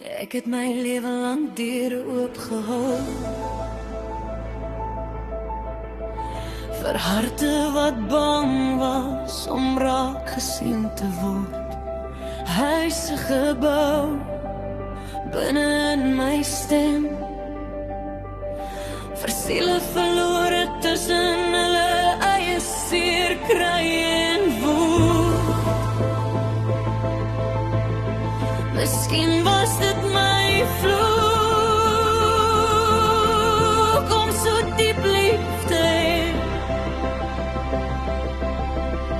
Ek het my lewe lang deure oopgehou vir harte wat bang was om raak gesien te word. Huise gebou binne in my stem, vir siele verlore tussen hulle eie seer kry en woed. Miskien was dit my vloek om so diep lief te hê,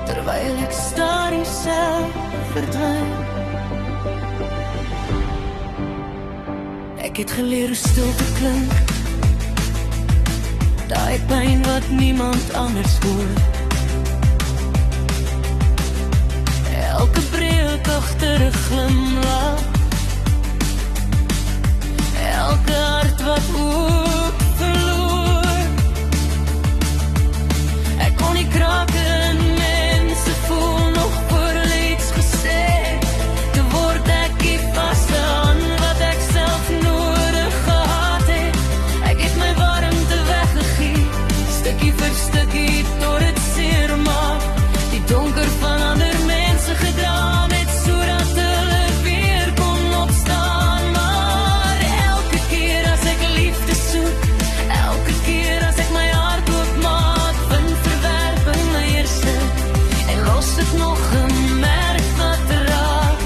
terwyl ek staar self verdwyn. Ek het geleer hoe stil te klink, daai pyn wat niemand anders hoor. Elke breuk agter 'n glimlach, elke hart wat ook verloor. Ek kon nie krake in mense voel, nog voor hulle iets gesê, te word ek die vaste hand wat ek self nodig gehad het. Ek het my warmte weggegee, stukkie vir stukkie, tot het seer maak, die donker van ander mense gedra met, sodat hulle weer kon opstaan. Maar elke keer as ek liefde soek, elke keer as ek my hart oopmaak, vind verwerping my eerste, en los dit nog 'n merk wat raak.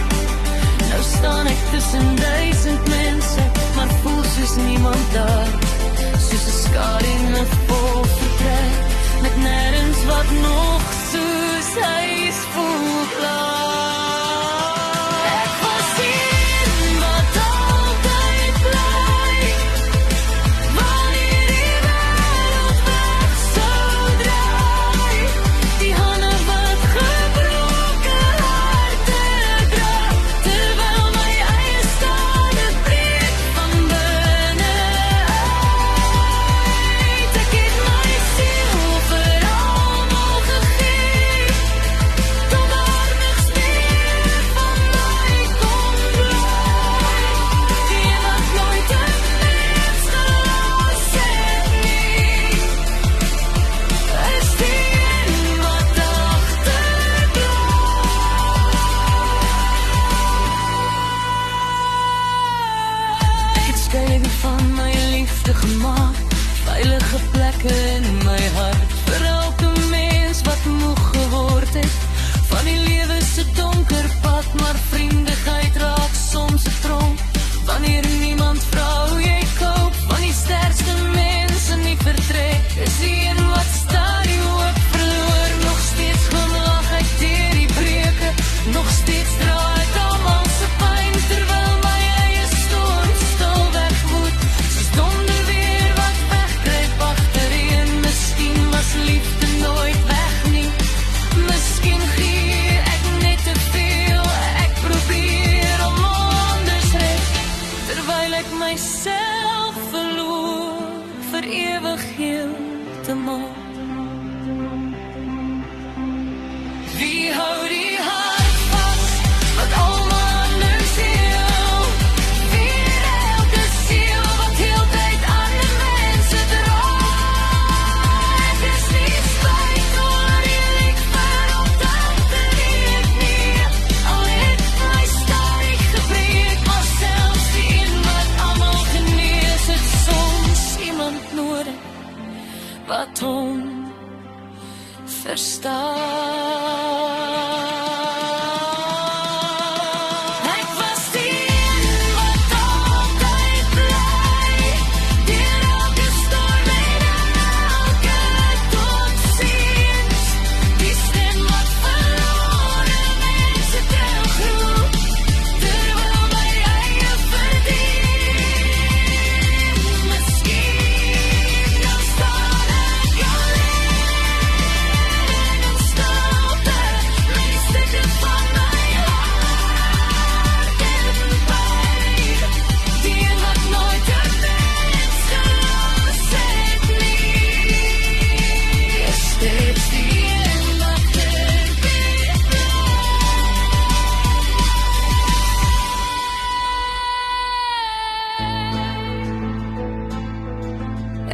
Nou staan ek tussen 1000 mense, maar voel soos niemand daar, soos 'n skare in 'n vol vertrek, met nêrens wat nog soos huis voel klaar. Ek was hier wat altyd bly, wanneer die wêreld weg sou draai, die hande wat gebroke harte dra, terwyl my eie stade breek van binne uit. Ek het my siel vir almal gegee, tot daar niks meer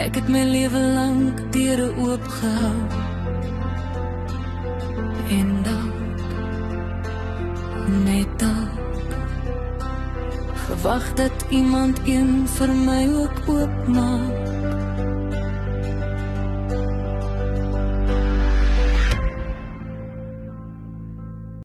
Ek het my lewe lank deure oopgehou. En dalk, net dalk, gewag dat iemand een vir my ook oopmaak.